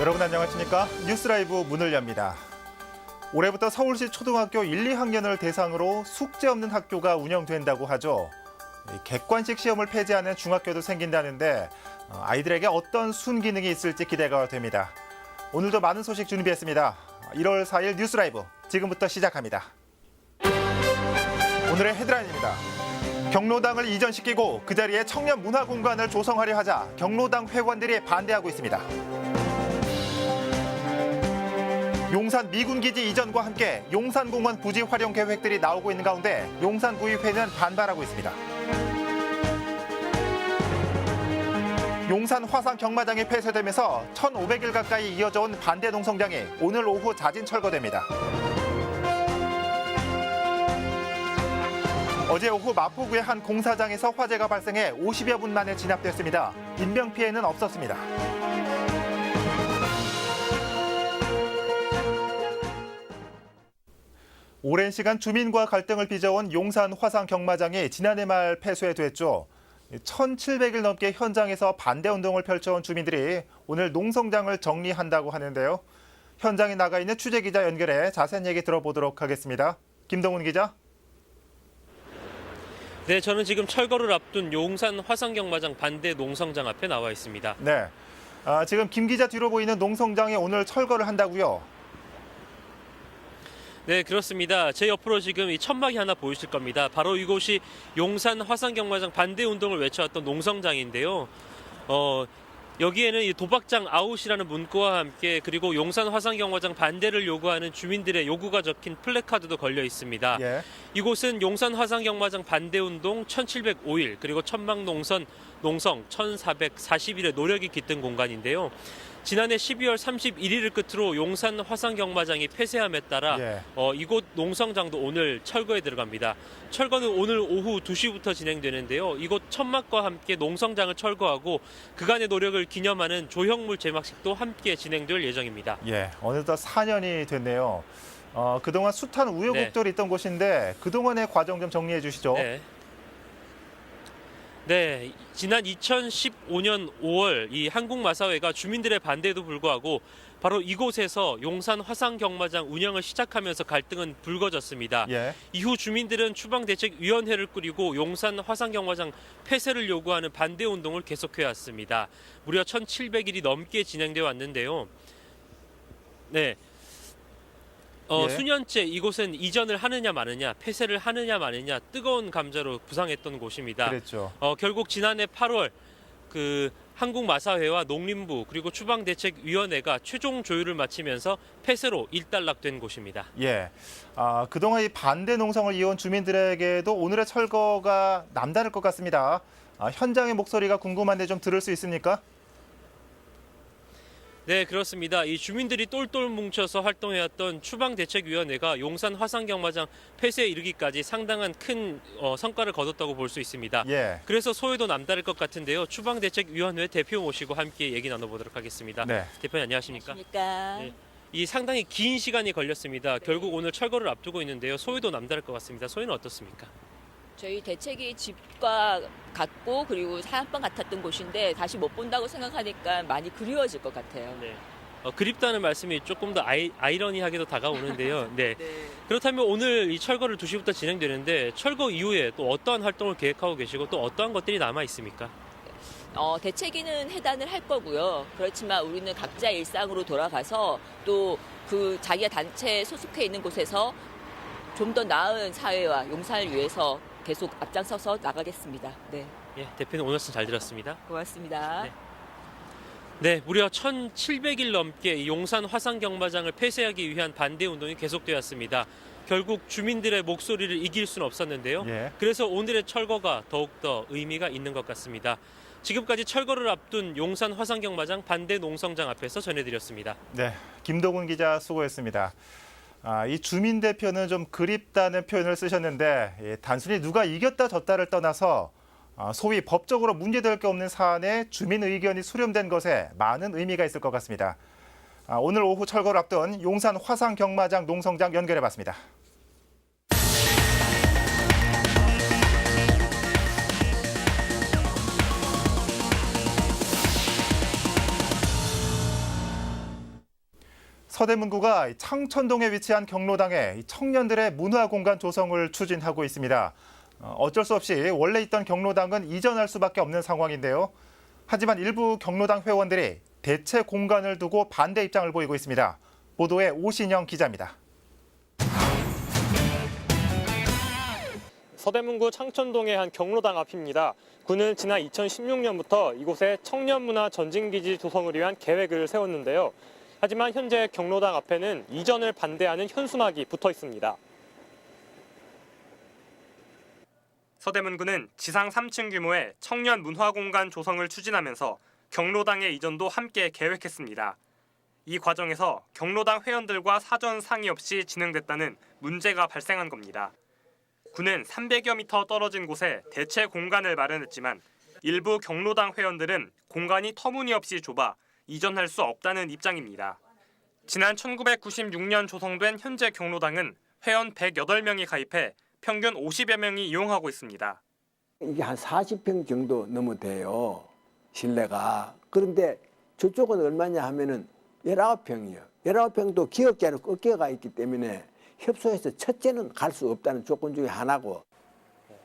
여러분 안녕하십니까? 뉴스라이브 문을 엽니다. 올해부터 서울시 초등학교 1, 2학년을 대상으로 숙제 없는 학교가 운영된다고 하죠. 객관식 시험을 폐지하는 중학교도 생긴다는데 아이들에게 어떤 순기능이 있을지 기대가 됩니다. 오늘도 많은 소식 준비했습니다. 1월 4일 뉴스라이브 지금부터 시작합니다. 오늘의 헤드라인입니다. 경로당을 이전시키고 그 자리에 청년 문화 공간을 조성하려 하자 경로당 회관들이 반대하고 있습니다. 용산 미군기지 이전과 함께 용산공원 부지 활용 계획들이 나오고 있는 가운데 용산구의회는 반발하고 있습니다. 용산 화상 경마장이 폐쇄되면서 1,500일 가까이 이어져온 반대 농성장이 오늘 오후 자진 철거됩니다. 어제 오후 마포구의 한 공사장에서 화재가 발생해 50여 분 만에 진압됐습니다. 인명피해는 없었습니다. 오랜 시간 주민과 갈등을 빚어온 용산 화상 경마장이 지난해 말 폐쇄됐죠. 1,700일 넘게 현장에서 반대 운동을 펼쳐온 주민들이 오늘 농성장을 정리한다고 하는데요. 현장에 나가 있는 취재기자 연결해 자세한 얘기 들어보도록 하겠습니다. 김동훈 기자. 네, 저는 지금 철거를 앞둔 용산 화상경마장 반대 농성장 앞에 나와 있습니다. 네, 지금 김 기자 뒤로 보이는 농성장이 오늘 철거를 한다고요? 네, 그렇습니다. 제 옆으로 지금 이 천막이 하나 보이실 겁니다. 바로 이곳이 용산 화상경마장 반대 운동을 외쳐왔던 농성장인데요. 여기에는 이 도박장 아웃이라는 문구와 함께 그리고 용산 화상경마장 반대를 요구하는 주민들의 요구가 적힌 플래카드도 걸려 있습니다. 예. 이곳은 용산 화상경마장 반대운동 1705일 그리고 천막농성 1440일의 노력이 깃든 공간인데요. 지난해 12월 31일을 끝으로 용산 화상경마장이 폐쇄함에 따라 이곳 농성장도 오늘 철거에 들어갑니다. 철거는 오늘 오후 2시부터 진행되는데요. 이곳 천막과 함께 농성장을 철거하고 그간의 노력을 기념하는 조형물 제막식도 함께 진행될 예정입니다. 예, 어느덧 4년이 됐네요. 그동안 숱한 우여곡절이 있던 곳인데 그동안의 과정 좀 정리해 주시죠. 네, 지난 2015년 5월 이 한국마사회가 주민들의 반대에도 불구하고 바로 이곳에서 용산 화상경마장 운영을 시작하면서 갈등은 불거졌습니다. 이후 주민들은 추방대책위원회를 꾸리고 용산 화상경마장 폐쇄를 요구하는 반대 운동을 계속해왔습니다. 무려 1,700일이 넘게 진행되어 왔는데요. 네. 수년째 이곳은 이전을 하느냐 마느냐, 폐쇄를 하느냐 마느냐 뜨거운 감자로 부상했던 곳입니다. 그랬죠. 결국 지난해 8월 한국마사회와 농림부 그리고 추방대책위원회가 최종 조율을 마치면서 폐쇄로 일단락된 곳입니다. 예, 그동안 이 반대 농성을 이어온 주민들에게도 오늘의 철거가 남다를 것 같습니다. 현장의 목소리가 궁금한데 좀 들을 수 있습니까? 네, 그렇습니다. 이 주민들이 똘똘 뭉쳐서 활동해왔던 추방대책위원회가 용산 화상경마장 폐쇄에 이르기까지 상당한 큰 성과를 거뒀다고 볼 수 있습니다. 그래서 소외도 남다를 것 같은데요. 추방대책위원회 대표 모시고 함께 얘기 나눠보도록 하겠습니다. 네. 대표님 안녕하십니까? 안녕하십니까? 네. 이 상당히 긴 시간이 걸렸습니다. 결국 오늘 철거를 앞두고 있는데요. 소외도 남다를 것 같습니다. 소외는 어떻습니까? 저희 대책이 집과 같고 그리고 사랑방 같았던 곳인데 다시 못 본다고 생각하니까 많이 그리워질 것 같아요. 네. 그립다는 말씀이 조금 더 아이러니하게도 다가오는데요. 네. 그렇다면 오늘 이 철거를 2시부터 진행되는데 철거 이후에 또 어떠한 활동을 계획하고 계시고 또 어떠한 것들이 남아 있습니까? 대책위는 해단을 할 거고요. 그렇지만 우리는 각자 일상으로 돌아가서 또 그 자기가 단체에 소속해 있는 곳에서 좀 더 나은 사회와 용산을 위해서 계속 앞장서서 나가겠습니다. 네. 예, 대표님 오늘 말씀 잘 들었습니다. 고맙습니다. 네, 무려 1,700일 넘게 용산 화상경마장을 폐쇄하기 위한 반대 운동이 계속되었습니다. 결국 주민들의 목소리를 이길 수는 없었는데요. 그래서 오늘의 철거가 더욱더 의미가 있는 것 같습니다. 지금까지 철거를 앞둔 용산 화상경마장 반대 농성장 앞에서 전해드렸습니다. 네, 김동훈 기자 수고했습니다. 이 주민 대표는 좀 그립다는 표현을 쓰셨는데 단순히 누가 이겼다 졌다를 떠나서 소위 법적으로 문제될 게 없는 사안에 주민 의견이 수렴된 것에 많은 의미가 있을 것 같습니다. 오늘 오후 철거를 앞둔 용산 화상경마장 농성장 연결해봤습니다. 서대문구가 창천동에 위치한 경로당에 청년들의 문화공간 조성을 추진하고 있습니다. 어쩔 수 없이 원래 있던 경로당은 이전할 수밖에 없는 상황인데요. 하지만 일부 경로당 회원들이 대체 공간을 두고 반대 입장을 보이고 있습니다. 보도에 오신영 기자입니다. 서대문구 창천동의 한 경로당 앞입니다. 구는 지난 2016년부터 이곳에 청년문화 전진기지 조성을 위한 계획을 세웠는데요. 하지만 현재 경로당 앞에는 이전을 반대하는 현수막이 붙어 있습니다. 서대문구는 지상 3층 규모의 청년 문화공간 조성을 추진하면서 경로당의 이전도 함께 계획했습니다. 이 과정에서 경로당 회원들과 사전 상의 없이 진행됐다는 문제가 발생한 겁니다. 구는 300여 미터 떨어진 곳에 대체 공간을 마련했지만 일부 경로당 회원들은 공간이 터무니없이 좁아 이전할 수 없다는 입장입니다. 지난 1996년 조성된 현재 경로당은 회원 108명이 가입해 평균 50여 명이 이용하고 있습니다. 이게 한 40평 정도 넘어 돼요, 실내가. 그런데 저쪽은 얼마냐 하면은 19평이에요. 19평도 기역자로 꺾여가 있기 때문에 협소해서 첫째는 갈 수 없다는 조건 중에 하나고.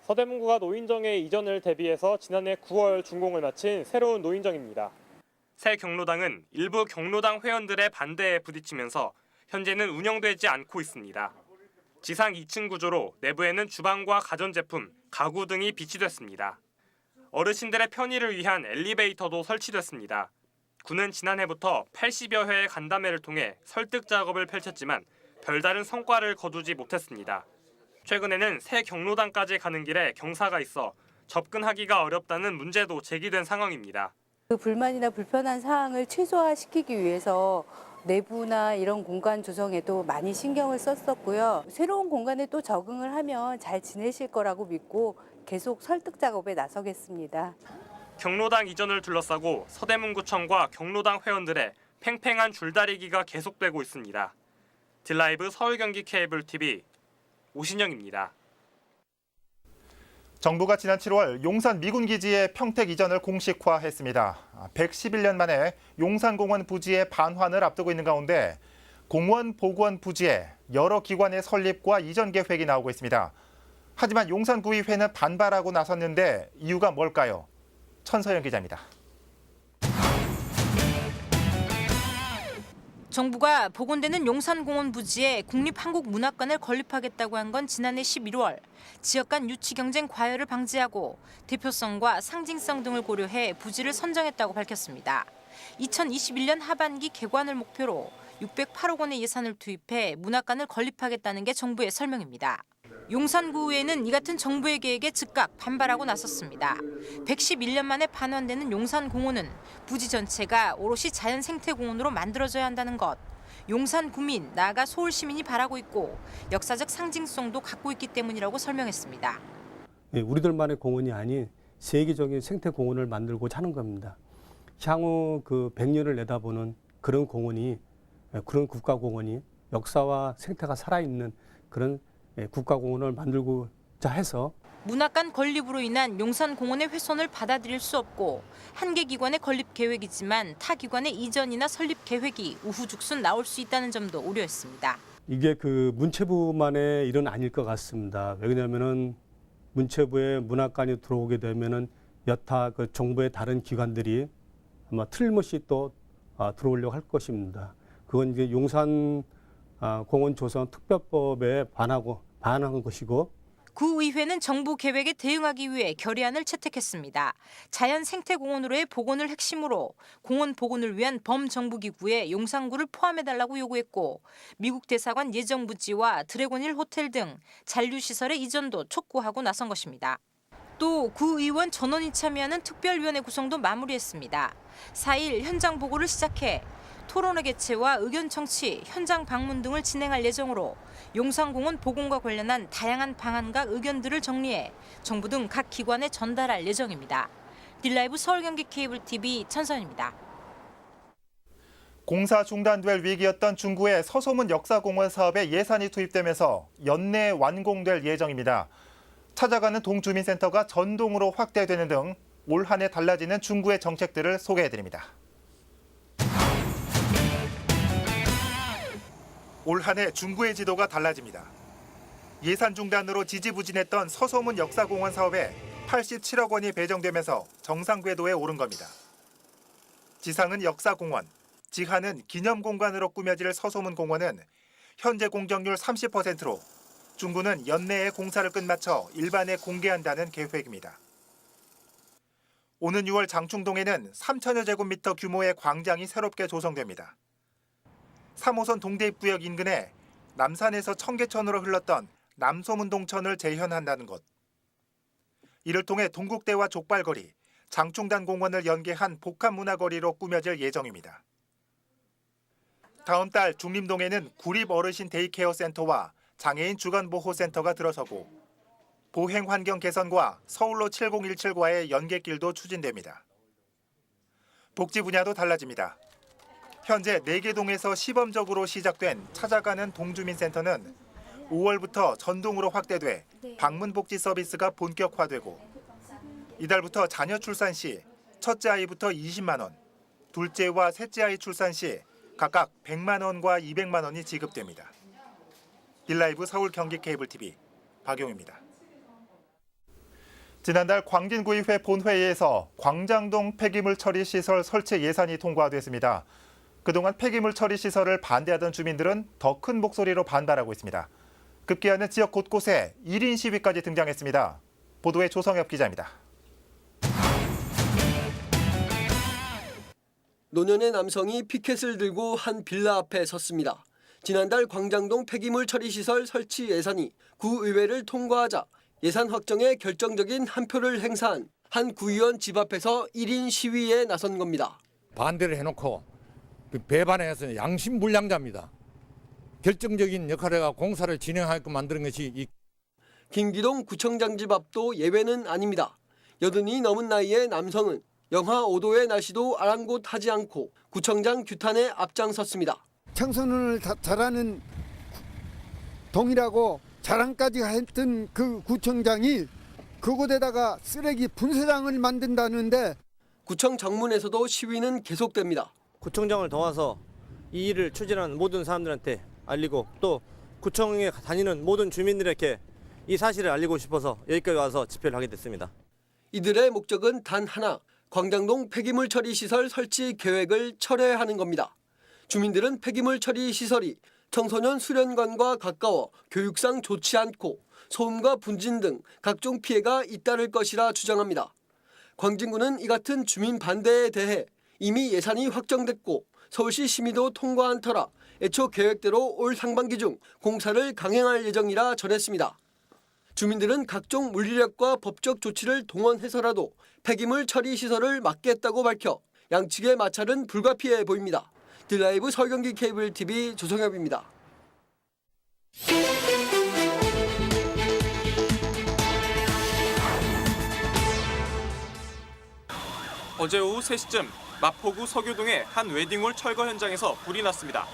서대문구가 노인정의 이전을 대비해서 지난해 9월 준공을 마친 새로운 노인정입니다. 새 경로당은 일부 경로당 회원들의 반대에 부딪히면서 현재는 운영되지 않고 있습니다. 지상 2층 구조로 내부에는 주방과 가전제품, 가구 등이 비치됐습니다. 어르신들의 편의를 위한 엘리베이터도 설치됐습니다. 구는 지난해부터 80여 회의 간담회를 통해 설득 작업을 펼쳤지만 별다른 성과를 거두지 못했습니다. 최근에는 새 경로당까지 가는 길에 경사가 있어 접근하기가 어렵다는 문제도 제기된 상황입니다. 그 불만이나 불편한 사항을 최소화시키기 위해서 내부나 이런 공간 조성에도 많이 신경을 썼었고요. 새로운 공간에 또 적응을 하면 잘 지내실 거라고 믿고 계속 설득 작업에 나서겠습니다. 경로당 이전을 둘러싸고 서대문구청과 경로당 회원들의 팽팽한 줄다리기가 계속되고 있습니다. 딜라이브 서울경기 케이블 TV 오신영입니다. 정부가 지난 7월 용산 미군기지의 평택 이전을 공식화했습니다. 111년 만에 용산공원 부지의 반환을 앞두고 있는 가운데 공원 보건 부지에 여러 기관의 설립과 이전 계획이 나오고 있습니다. 하지만 용산구의회는 반발하고 나섰는데 이유가 뭘까요? 천서영 기자입니다. 정부가 복원되는 용산공원 부지에 국립한국문학관을 건립하겠다고 한 건 지난해 11월. 지역 간 유치 경쟁 과열을 방지하고 대표성과 상징성 등을 고려해 부지를 선정했다고 밝혔습니다. 2021년 하반기 개관을 목표로 608억 원의 예산을 투입해 문학관을 건립하겠다는 게 정부의 설명입니다. 용산구의회는 이 같은 정부의 계획에 즉각 반발하고 나섰습니다. 111년 만에 반환되는 용산공원은 부지 전체가 오롯이 자연생태공원으로 만들어져야 한다는 것. 용산구민, 나아가 서울시민이 바라고 있고 역사적 상징성도 갖고 있기 때문이라고 설명했습니다. 우리들만의 공원이 아닌 세계적인 생태공원을 만들고자 하는 겁니다. 향후 그 100년을 내다보는 그런 공원이, 그런 국가공원이 역사와 생태가 살아있는 그런 국가공원을 만들고자 해서 문학관 건립으로 인한 용산공원의 훼손을 받아들일 수 없고 한 개 기관의 건립 계획이지만 타 기관의 이전이나 설립 계획이 우후죽순 나올 수 있다는 점도 우려했습니다. 이게 그 문체부만의 일은 아닐 것 같습니다. 왜냐하면은 문체부에 문학관이 들어오게 되면은 여타 그 정부의 다른 기관들이 아마 틀림없이 또 들어오려고 할 것입니다. 그건 이제 용산 공원 조성 특별법에 반한 것이고. 구의회는 정부 계획에 대응하기 위해 결의안을 채택했습니다. 자연 생태공원으로의 복원을 핵심으로 공원 복원을 위한 범정부기구에 용산구를 포함해달라고 요구했고 미국 대사관 예정부지와 드래곤힐 호텔 등 잔류시설의 이전도 촉구하고 나선 것입니다. 또 구의원 전원이 참여하는 특별위원회 구성도 마무리했습니다. 4일 현장 보고를 시작해 토론회 개최와 의견 청취, 현장 방문 등을 진행할 예정으로 용산공원 복원과 관련한 다양한 방안과 의견들을 정리해 정부 등 각 기관에 전달할 예정입니다. 딜라이브 서울경기 케이블 TV 천선입니다. 공사 중단될 위기였던 중구의 서소문 역사공원 사업에 예산이 투입되면서 연내에 완공될 예정입니다. 찾아가는 동주민센터가 전동으로 확대되는 등 올 한 해 달라지는 중구의 정책들을 소개해드립니다. 올 한 해 중구의 지도가 달라집니다. 예산 중단으로 지지부진했던 서소문 역사공원 사업에 87억 원이 배정되면서 정상 궤도에 오른 겁니다. 지상은 역사공원, 지하는 기념공간으로 꾸며질 서소문 공원은 현재 공정률 30%로 중구는 연내에 공사를 끝마쳐 일반에 공개한다는 계획입니다. 오는 6월 장충동에는 3천여 제곱미터 규모의 광장이 새롭게 조성됩니다. 3호선 동대입구역 인근에 남산에서 청계천으로 흘렀던 남소문동천을 재현한다는 것. 이를 통해 동국대와 족발거리, 장충단 공원을 연계한 복합문화거리로 꾸며질 예정입니다. 다음 달 중림동에는 구립어르신 데이케어 센터와 장애인 주간보호센터가 들어서고 보행환경 개선과 서울로 7017과의 연계길도 추진됩니다. 복지 분야도 달라집니다. 현재 4개 동에서 시범적으로 시작된 찾아가는 동주민센터는 5월부터 전동으로 확대돼 방문복지 서비스가 본격화되고 이달부터 자녀 출산 시 첫째 아이부터 20만 원, 둘째와 셋째 아이 출산 시 각각 100만 원과 200만 원이 지급됩니다. 딜라이브 서울 경기 케이블 TV 박용입니다. 지난달 광진구의회 본회의에서 광장동 폐기물 처리 시설 설치 예산이 통과됐습니다. 그동안 폐기물 처리 시설을 반대하던 주민들은 더 큰 목소리로 반발하고 있습니다. 급기야는 지역 곳곳에 1인 시위까지 등장했습니다. 보도에 조성엽 기자입니다. 노년의 남성이 피켓을 들고 한 빌라 앞에 섰습니다. 지난달 광장동 폐기물 처리 시설 설치 예산이 구의회를 통과하자 예산 확정에 결정적인 한 표를 행사한 한 구의원 집 앞에서 1인 시위에 나선 겁니다. 반대를 해놓고 배반해서 양심불량자입니다. 결정적인 역할을 해서 공사를 진행하게끔 만드는 것이 김기동 구청장 집 앞도 예외는 아닙니다. 80이 넘은 나이의 남성은 영하 5도의 날씨도 아랑곳하지 않고 구청장 규탄에 앞장섰습니다. 청소년을 잘하는 동이라고 자랑까지 했던 그 구청장이 그곳에다가 쓰레기 분쇄장을 만든다는데 구청 정문에서도 시위는 계속됩니다. 구청장을 도와서 이 일을 추진하는 모든 사람들한테 알리고 또 구청에 다니는 모든 주민들에게 이 사실을 알리고 싶어서 여기까지 와서 집회를 하게 됐습니다. 이들의 목적은 단 하나, 광장동 폐기물 처리 시설 설치 계획을 철회하는 겁니다. 주민들은 폐기물 처리 시설이 청소년 수련관과 가까워 교육상 좋지 않고 소음과 분진 등 각종 피해가 잇따를 것이라 주장합니다. 광진구는 이 같은 주민 반대에 대해 이미 예산이 확정됐고 서울시 심의도 통과한 터라 애초 계획대로 올 상반기 중 공사를 강행할 예정이라 전했습니다. 주민들은 각종 물리력과 법적 조치를 동원해서라도 폐기물 처리 시설을 막겠다고 밝혀 양측의 마찰은 불가피해 보입니다. 딜라이브 서울경기 케이블 TV 조성엽입니다. 어제 오후 3시쯤 마포구 서교동의 한 웨딩홀 철거 현장에서 불이 났습니다.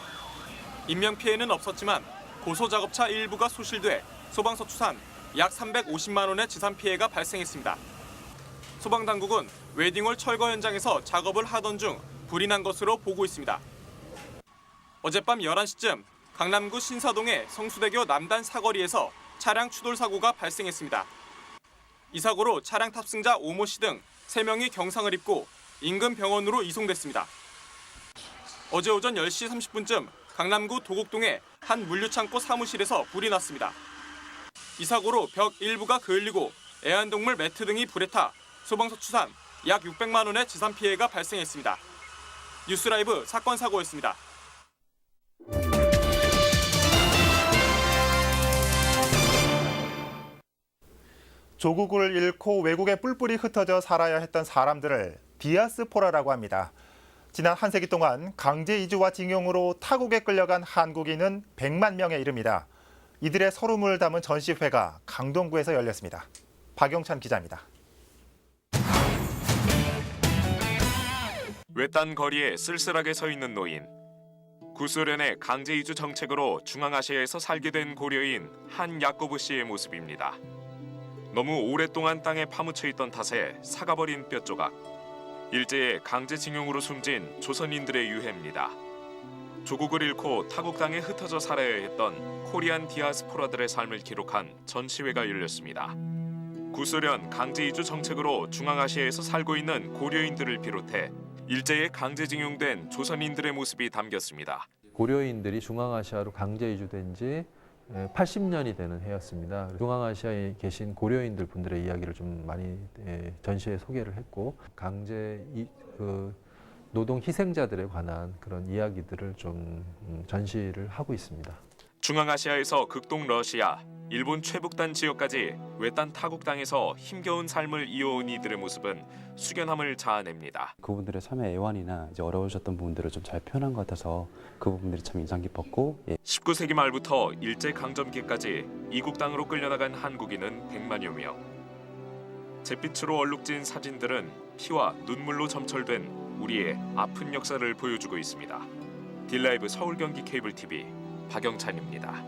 인명피해는 없었지만 고소작업차 일부가 소실돼 소방서 추산 약 350만 원의 지산 피해가 발생했습니다. 소방당국은 웨딩홀 철거 현장에서 작업을 하던 중 불이 난 것으로 보고 있습니다. 어젯밤 11시쯤 강남구 신사동의 성수대교 남단 사거리에서 차량 추돌 사고가 발생했습니다. 이 사고로 차량 탑승자 오모 씨 등 3명이 경상을 입고 인근 병원으로 이송됐습니다. 어제 오전 10시 30분쯤 강남구 도곡동의 한 물류창고 사무실에서 불이 났습니다. 이 사고로 벽 일부가 그을리고 애완동물 매트 등이 불에 타 소방서 추산 약 600만 원의 지산 피해가 발생했습니다. 뉴스라이브 사건 사고였습니다. 조국을 잃고 외국에 뿔뿔이 흩어져 살아야 했던 사람들을 디아스포라라고 합니다. 지난 한 세기 동안 강제 이주와 징용으로 타국에 끌려간 한국인은 100만 명에 이릅니다. 이들의 서름을 담은 전시회가 강동구에서 열렸습니다. 박영찬 기자입니다. 외딴 거리에 쓸쓸하게 서 있는 노인. 구소련의 강제 이주 정책으로 중앙아시아에서 살게 된 고려인 한 야코브 씨의 모습입니다. 너무 오랫동안 땅에 파묻혀 있던 탓에 삭아버린 뼈조각. 일제의 강제징용으로 숨진 조선인들의 유해입니다. 조국을 잃고 타국 땅에 흩어져 살아야 했던 코리안 디아스포라들의 삶을 기록한 전시회가 열렸습니다. 구소련 강제 이주 정책으로 중앙아시아에서 살고 있는 고려인들을 비롯해 일제에 강제징용된 조선인들의 모습이 담겼습니다. 고려인들이 중앙아시아로 강제 이주된 지 80년이 되는 해였습니다. 중앙아시아에 계신 고려인들 분들의 이야기를 좀 많이 전시에 소개를 했고 노동 희생자들에 관한 그런 이야기들을 좀 전시를 하고 있습니다. 중앙아시아에서 극동 러시아, 일본 최북단 지역까지 외딴 타국 땅에서 힘겨운 삶을 이어온 이들의 모습은 숙연함을 자아냅니다. 그분들의 삶의 애환이나 이제 어려우셨던 부분들을 좀 잘 표현한 것 같아서 그 부분들이 참 인상 깊었고 19세기 말부터 일제 강점기까지 이국 땅으로 끌려나간 한국인은 100만여 명. 잿빛으로 얼룩진 사진들은 피와 눈물로 점철된 우리의 아픈 역사를 보여주고 있습니다. 딜라이브 서울 경기 케이블 TV 박영찬입니다.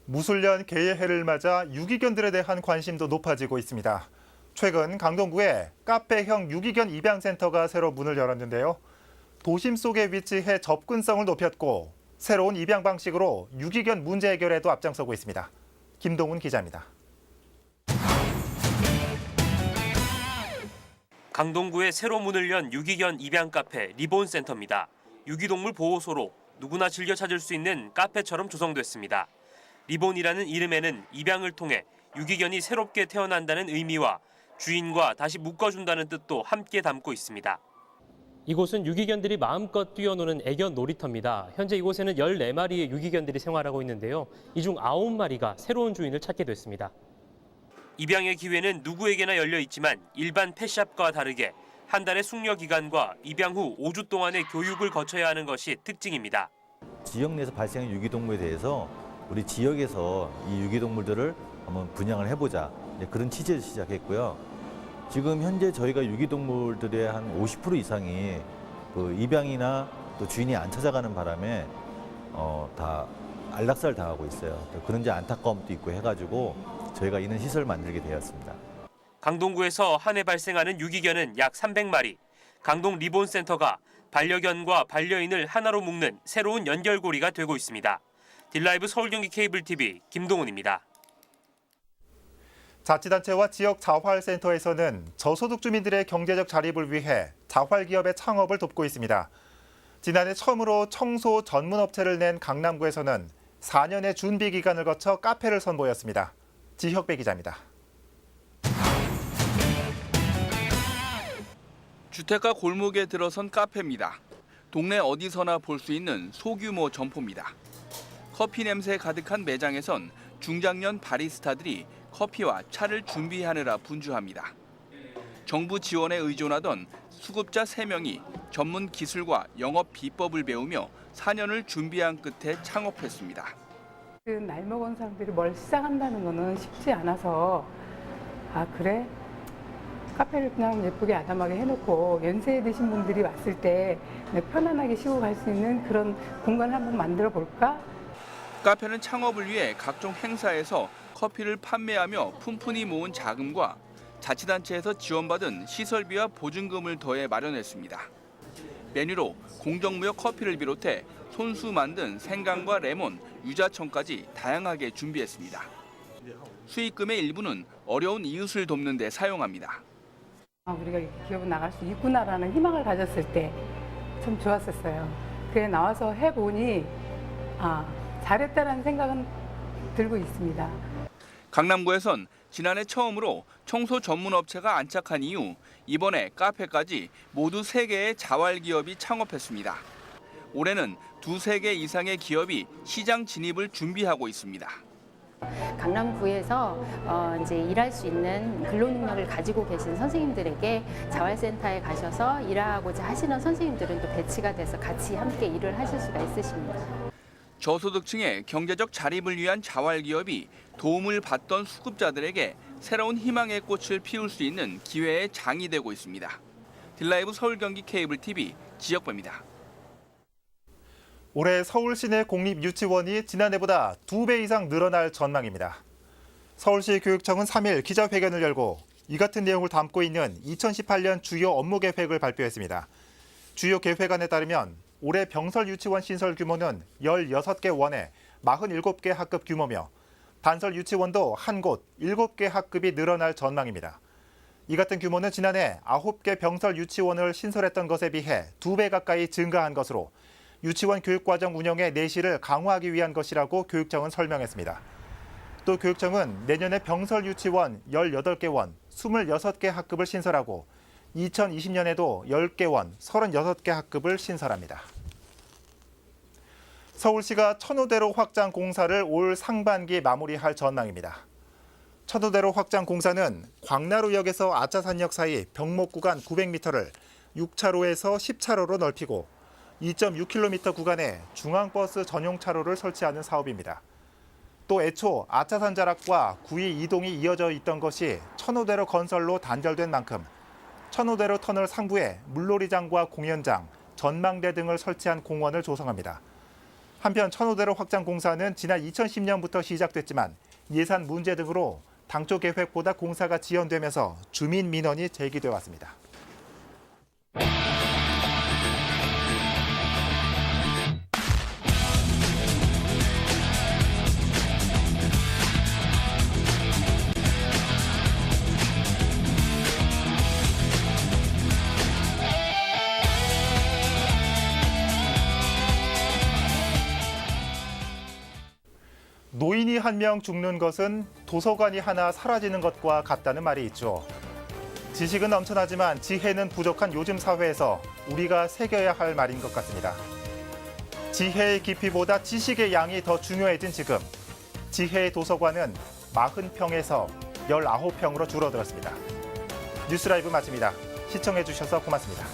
무술년 개의 해를 맞아 유기견들에 대한 관심도 높아지고 있습니다. 최근 강동구에 카페형 유기견 입양센터가 새로 문을 열었는데요. 도심 속에 위치해 접근성을 높였고 새로운 입양 방식으로 유기견 문제 해결에도 앞장서고 있습니다. 김동훈 기자입니다. 강동구에 새로 문을 연 유기견 입양 카페 리본센터입니다. 유기동물 보호소로 누구나 즐겨 찾을 수 있는 카페처럼 조성됐습니다. 리본이라는 이름에는 입양을 통해 유기견이 새롭게 태어난다는 의미와 주인과 다시 묶어준다는 뜻도 함께 담고 있습니다. 이곳은 유기견들이 마음껏 뛰어노는 애견 놀이터입니다. 현재 이곳에는 14마리의 유기견들이 생활하고 있는데요. 이 중 9마리가 새로운 주인을 찾게 됐습니다. 입양의 기회는 누구에게나 열려 있지만 일반 펫샵과 다르게 한 달의 숙려 기간과 입양 후 5주 동안의 교육을 거쳐야 하는 것이 특징입니다. 지역 내에서 발생한 유기동물에 대해서 우리 지역에서 이 유기동물들을 한번 분양을 해보자, 그런 취지를 시작했고요. 지금 현재 저희가 유기동물들의 한 50% 이상이 그 입양이나 또 주인이 안 찾아가는 바람에 다 안락사를 당하고 있어요. 그런지 안타까움도 있고 해가지고 저희가 이런 시설을 만들게 되었습니다. 강동구에서 한 해 발생하는 유기견은 약 300마리. 강동 리본센터가 반려견과 반려인을 하나로 묶는 새로운 연결고리가 되고 있습니다. 딜라이브 서울경기 케이블TV 김동훈입니다. 자치단체와 지역 자활센터에서는 저소득 주민들의 경제적 자립을 위해 자활기업의 창업을 돕고 있습니다. 지난해 처음으로 청소 전문업체를 낸 강남구에서는 4년의 준비 기간을 거쳐 카페를 선보였습니다. 지혁배 기자입니다. 주택가 골목에 들어선 카페입니다. 동네 어디서나 볼 수 있는 소규모 점포입니다. 커피 냄새 가득한 매장에선 중장년 바리스타들이 커피와 차를 준비하느라 분주합니다. 정부 지원에 의존하던 수급자 3명이 전문 기술과 영업 비법을 배우며 4년을 준비한 끝에 창업했습니다. 나이 먹은 사람들이 뭘 시작한다는 거는 쉽지 않아서 그래? 카페를 그냥 예쁘게 아담하게 해놓고 연세 드신 분들이 왔을 때 편안하게 쉬고 갈 수 있는 그런 공간을 한번 만들어 볼까? 카페는 창업을 위해 각종 행사에서 커피를 판매하며 푼푼히 모은 자금과 자치단체에서 지원받은 시설비와 보증금을 더해 마련했습니다. 메뉴로 공정무역 커피를 비롯해 손수 만든 생강과 레몬, 유자청까지 다양하게 준비했습니다. 수익금의 일부는 어려운 이웃을 돕는 데 사용합니다. 우리가 기업은 나갈 수 있구나라는 희망을 가졌을 때 참 좋았었어요. 그래 나와서 해보니 잘했다라는 생각은 들고 있습니다. 강남구에선 지난해 처음으로 청소 전문 업체가 안착한 이후 이번에 카페까지 모두 3개의 자활기업이 창업했습니다. 올해는 2-3개 이상의 기업이 시장 진입을 준비하고 있습니다. 강남구에서 이제 일할 수 있는 근로 능력을 가지고 계신 선생님들에게 자활센터에 가셔서 일하고자 하시는 선생님들은 또 배치가 돼서 같이 함께 일을 하실 수가 있으십니다. 저소득층의 경제적 자립을 위한 자활기업이 도움을 받던 수급자들에게 새로운 희망의 꽃을 피울 수 있는 기회의 장이 되고 있습니다. 딜라이브 서울경기 케이블TV 지역보입니다. 올해 서울 시내 공립유치원이 지난해보다 2배 이상 늘어날 전망입니다. 서울시 교육청은 3일 기자회견을 열고 이 같은 내용을 담고 있는 2018년 주요 업무 계획을 발표했습니다. 주요 계획안에 따르면 올해 병설 유치원 신설 규모는 16개 원에 47개 학급 규모며 반설 유치원도 한 곳 7개 학급이 늘어날 전망입니다. 이 같은 규모는 지난해 9개 병설 유치원을 신설했던 것에 비해 2배 가까이 증가한 것으로 유치원 교육과정 운영의 내실을 강화하기 위한 것이라고 교육청은 설명했습니다. 또 교육청은 내년에 병설 유치원 18개 원, 26개 학급을 신설하고 2020년에도 10개 원, 36개 학급을 신설합니다. 서울시가 천호대로 확장 공사를 올 상반기 마무리할 전망입니다. 천호대로 확장 공사는 광나루역에서 아차산역 사이 병목 구간 900m를 6차로에서 10차로로 넓히고 2.6km 구간에 중앙버스 전용 차로를 설치하는 사업입니다. 또 애초 아차산 자락과 구이 이동이 이어져 있던 것이 천호대로 건설로 단절된 만큼 천호대로 터널 상부에 물놀이장과 공연장, 전망대 등을 설치한 공원을 조성합니다. 한편 천호대로 확장 공사는 지난 2010년부터 시작됐지만 예산 문제 등으로 당초 계획보다 공사가 지연되면서 주민 민원이 제기돼 왔습니다. 노인이 한 명 죽는 것은 도서관이 하나 사라지는 것과 같다는 말이 있죠. 지식은 넘쳐나지만 지혜는 부족한 요즘 사회에서 우리가 새겨야 할 말인 것 같습니다. 지혜의 깊이보다 지식의 양이 더 중요해진 지금, 지혜의 도서관은 40평에서 19평으로 줄어들었습니다. 뉴스라이브 마칩니다. 시청해주셔서 고맙습니다.